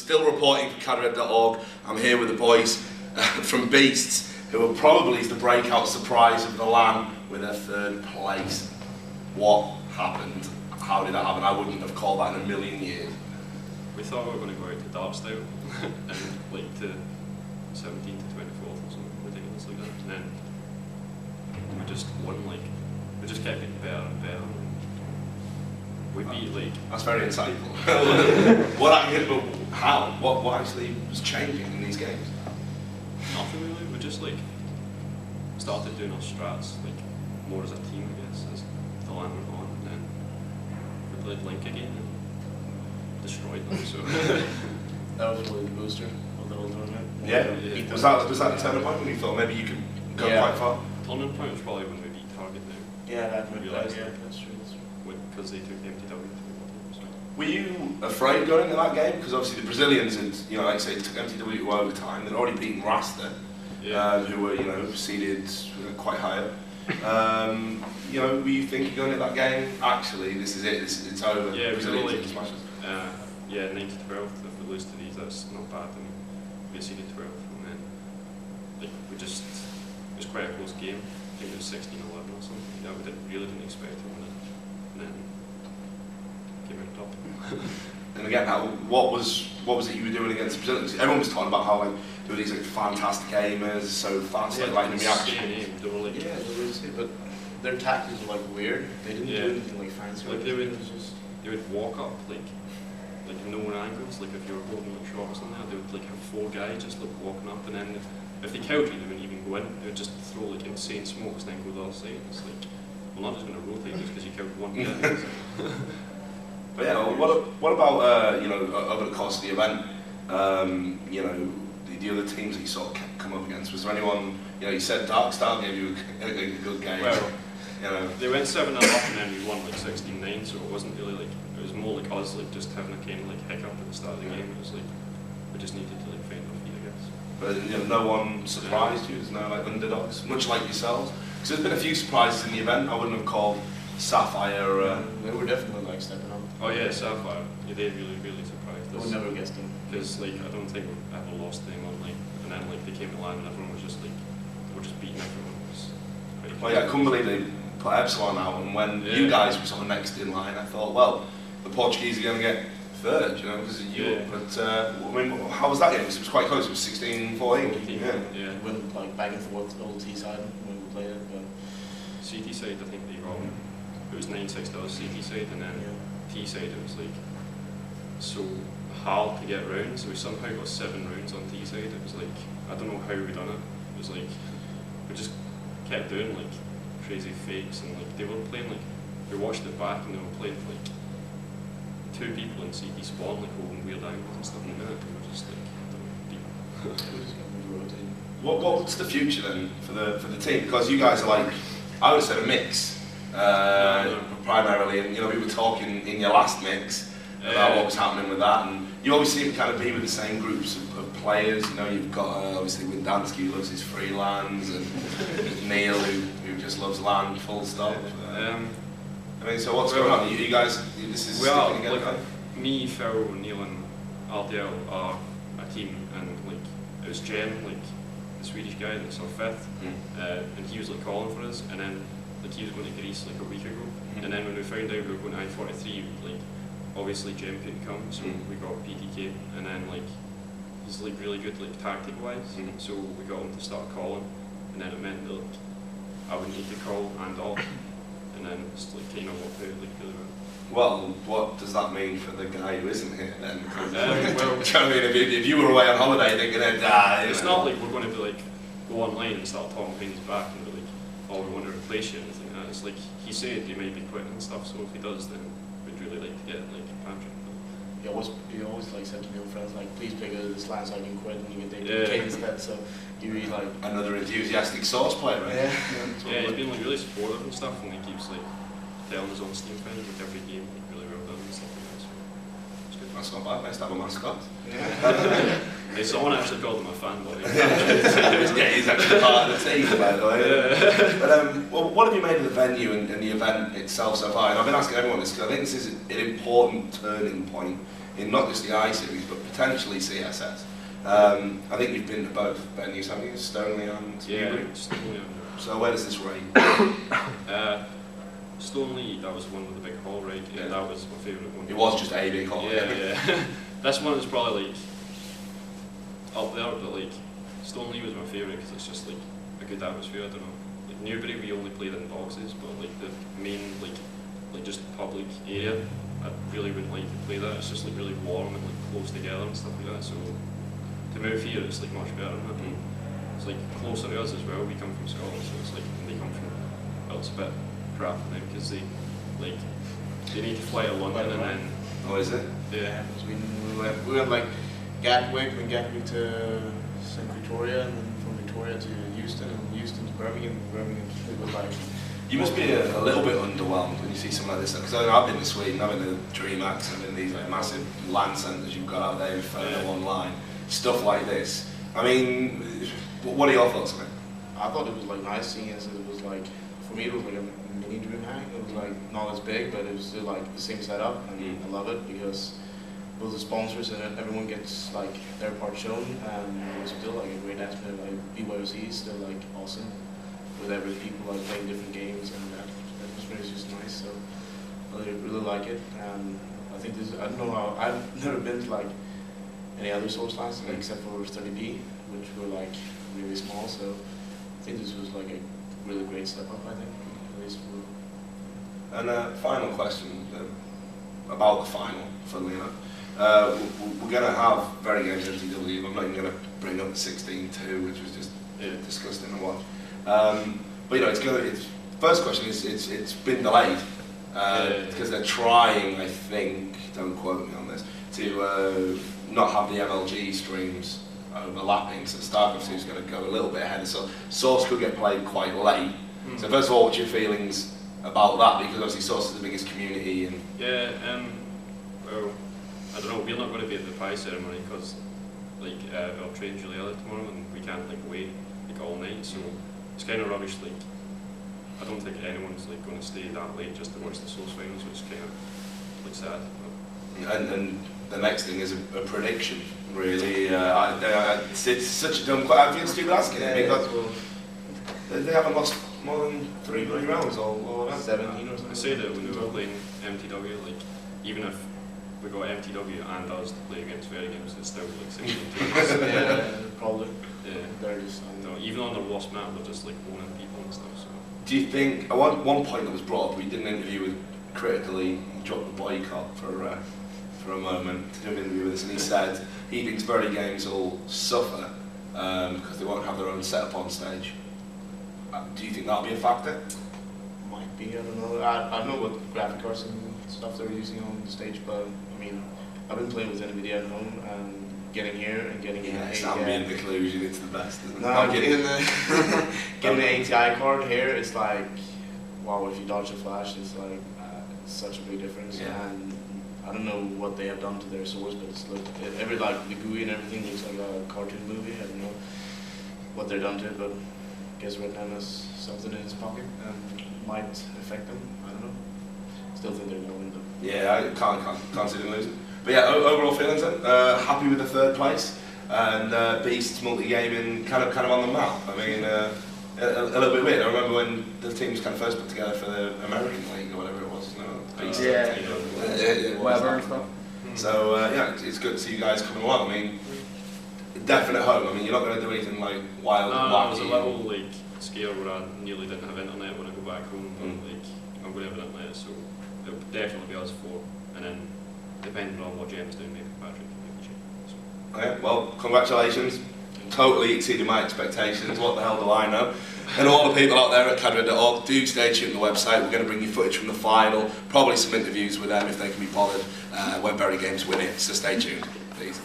still reporting for cadred.org. I'm here with the boys from Beasts, who are probably the breakout surprise of the LAN with a third place. What happened? How did that happen? I wouldn't have called that in a million years. We thought we were going to go out to Dark style and like to 17 to 24th or something ridiculous like that, and then we just won, like, we just kept getting better and better. We beat, like... That's very insightful. How? What actually was changing in these games? Nothing really, we just like started doing our strats like more as a team, I guess, as the LAN went on, and then we played Link again and destroyed them, so... That was really the booster of the whole tournament. Yeah. Was that the turning point when you thought maybe you could go quite far? Turning point was probably when we beat Target now. Yeah, that we realized, yeah, that's true. Because they took MTW. So. Were you afraid going into that game? Because obviously the Brazilians had, you know, like I say, took MTW to overtime. They'd already beaten Rasta, who were, you know, seeded quite high up. You know, were you thinking going into that game, actually, this is it, it's over? Yeah, Brazilians we were like, yeah, 9 to 12, if we lose to these, that's not bad, and we seeded 12, and then, like, it was quite a close game. I think it was 16-11 or something. Yeah, we really didn't expect to win it, and then came out top. And again, what was it you were doing against Brazilians? Everyone was talking about how like they were these like fantastic gamers, so fast, like lightning reaction. They were like, yeah, they were insane, but their tactics were like weird. They didn't do anything like fancy. Like they would walk up like known angles. Like if you were holding like short or something, they would like have 4 guys just like walking up, and then if they killed you, they wouldn't even go in. They would just throw like insane smokes and then go the other side. It's like, well, not just going to rotate just because you killed one guy. But yeah, what about you know, over the course of the event, you know, the other teams that you sort of come up against? Was there anyone, you know, you said Dark Star gave you a good game. Well, you know, they went 7-0 up and then we won like 16-9, so it wasn't really like, it was more like us like just having a kind of like hiccup at the start of the game. It was like we just needed to like find our feet, I guess. But you know, no one surprised you. There's no like underdogs, much like yourselves. Because there's been a few surprises in the event. I wouldn't have called Sapphire. They were definitely like stepping up. Oh yeah, Sapphire. Yeah, they really surprised us. I would never guess them. Because like I don't think we've ever lost them on like, and then like they came to LAN and everyone was just like, we're just beating everyone. It was pretty Well, yeah, I couldn't believe they put Epsilon out, and when you guys were sort of next in line, I thought, well, the Portuguese are going to get third, you know, because of you. Yeah. But I mean, how was that game? Because it was quite close. It was 16-14. Yeah. Went like back and forth old T side when we played it, but CT side, I think they got, it was 9-6 to us CT side, and then T side it was like so hard to get rounds. So we somehow got 7 rounds on T side. It was like, I don't know how we done it. It was like we just kept doing like crazy fakes, and like they were playing like, we watched it back and they were playing for like 2 people in CT spawn, like holding weird angles and stuff like that. We were just like, I don't know, deep. we just got rotating. What's the future then for the team? Because you guys are like, I would have said a mix primarily, and you know, we were talking in your last mix about what was happening with that, and you always seem to kind of be with the same groups of players. You know, you've got obviously Windansky, who loves his freelance, and Neil, who just loves land, full stop. I mean, so what's going on? You guys, this is sticking together? Like, me, Phil, Neil, and RDL are a team, and like it was Jem, like the Swedish guy that's our 5th, and he was like calling for us, and then like he was going to Greece like a week ago, and then when we found out we were going to i43, like obviously Jem couldn't come, so we got PTK, and then like he's like really good like tactic wise, so we got him to start calling, and then it meant that like, I would need to call and off, and then it's like kind of worked out like really well. Well, what does that mean for the guy who isn't here then? Well, do you know what I mean? If you were away on holiday, they're going to die. It's not like we're going to be like go online and start talking behind his back and be like, oh, we want to replace you and anything like that. It's like he said he might be quitting and stuff, so if he does, then we'd really like to get like Patrick. He always like said to new friends like, please pick this last so I can quit and you can take the kid instead. So he really like another enthusiastic source player, right? Yeah, he's been like really supportive and stuff, and he keeps like telling his own Steam fans like every game like really well done and stuff like that. So it's good. That's not bad. Nice to have a mascot. Hey, someone actually called him a fanboy. Yeah, he's actually part of the team, by the way. But well, what have you made of the venue and the event itself so far? And I've been asking everyone this because I think this is an important turning point in not just the I series but potentially CSS. I think you've been to both venues, haven't you? Stoneleigh and Newbury? Stoneleigh. So where does this rate? Stoneleigh, that was the one with the big hall, right? Yeah, that was my favourite one. It was just a big hall. Yeah. This one is probably like up there, but like Stoneleigh was my favourite because it's just like a good atmosphere. I don't know. Like Newbury, we only played in boxes, but like the main like just public area, I really wouldn't like to play that. It's just like really warm and like close together and stuff like that. So to move here, it's like much better. And it's like closer to us as well. We come from Scotland, so it's like when they come from, well, it's a bit crap for them because they need to fly to London and then. Oh, is it? Yeah. We went like Gatwick, and Gatwick to St Victoria, and then from Victoria to Houston, and Houston to Birmingham. Birmingham, it was like. You must be a little bit underwhelmed when you see something like this, because I've been to Sweden, I've been to DreamHack, I've been to these like massive LAN centres you've got out there with photo online, stuff like this. I mean, what are your thoughts on it? I thought it was like nice seeing as it was like, for me it was like a mini DreamHack. It was like not as big, but it was still like the same setup, and I love it because both the sponsors and everyone gets like their part shown, and it was still like a great atmosphere. Like BYOC is still like awesome, with every people like playing different games, and that atmosphere is just nice. So I really like it, and I think this. I don't know how. I've never been to like any other Source lands except for 30B, which were like really small. So I think this was like a really great step up. I think at least for. And final question about the final, funnily enough. We're going to have Very Games MTW. I'm not even going to bring up the 16-2, which was just disgusting to watch. But you know, first question is it's been delayed because they're trying, I think, don't quote me on this, to not have the MLG streams overlapping. So StarCraft 2 is going to go a little bit ahead, so Source could get played quite late. So first of all, what's your feelings about that? Because obviously Source is the biggest community. And well, I don't know. We're not going to be at the prize ceremony because like our train's really early tomorrow, and we can't like wait like all night. So it's kind of rubbish. Like I don't think anyone's like going to stay that late just to watch the Source finals, which is kind of like sad. And the next thing is a prediction. Really, it's such a dumb question. I feel stupid asking it because they haven't lost more than 3 rounds or 17 or something. I say that when we were playing MTW, like even if we got MTW and us to play against Very Games, it's still like 16-2. Yeah, probably. Yeah. They're just. No, even on the worst map, they're just like owning people and stuff. So. Do you think, one point that was brought up, we did an interview with Critically, he dropped the boycott for a moment to do an interview with us, and he said he thinks Very Games will suffer because they won't have their own setup on stage. Do you think that'll be a factor? Might be, I don't know. I don't know what graphic cards and stuff they're using on the stage, but I mean, I've been playing with NVIDIA at home and getting here and getting it's ambient occlusion, it's the best, isn't it? No, getting an ATI card here, it's like, wow, if you dodge a flash, it's like such a big difference. Yeah. And I don't know what they have done to their Source, but it's like the GUI and everything looks like a cartoon movie. I don't know what they're done to it, but I guess Redman has something in his pocket and might affect them. I don't know. Still think they're going to win though. Yeah, I can't see them losing. But yeah, overall feelings then. Happy with the 3rd place, and Beast's multi-gaming kind of on the map. I mean, a little bit weird. I remember when the teams kind of first put together for the American League or whatever it was. You know, Beast. Weber and stuff. So yeah, it's good to see you guys coming along. I mean, definite home. I mean, you're not going to do anything like wild and I was a wacky. little like scared where I nearly didn't have internet when I go back home. But like I'm going to have internet, so it'll definitely be us 4, and then depending on what James doing, maybe Patrick can make a change. So. Okay, well, congratulations. Totally exceeded my expectations. What the hell do I know? And all the people out there at cadred.org, do stay tuned to the website. We're going to bring you footage from the final, probably some interviews with them if they can be bothered when Very Games win it. So stay tuned, please.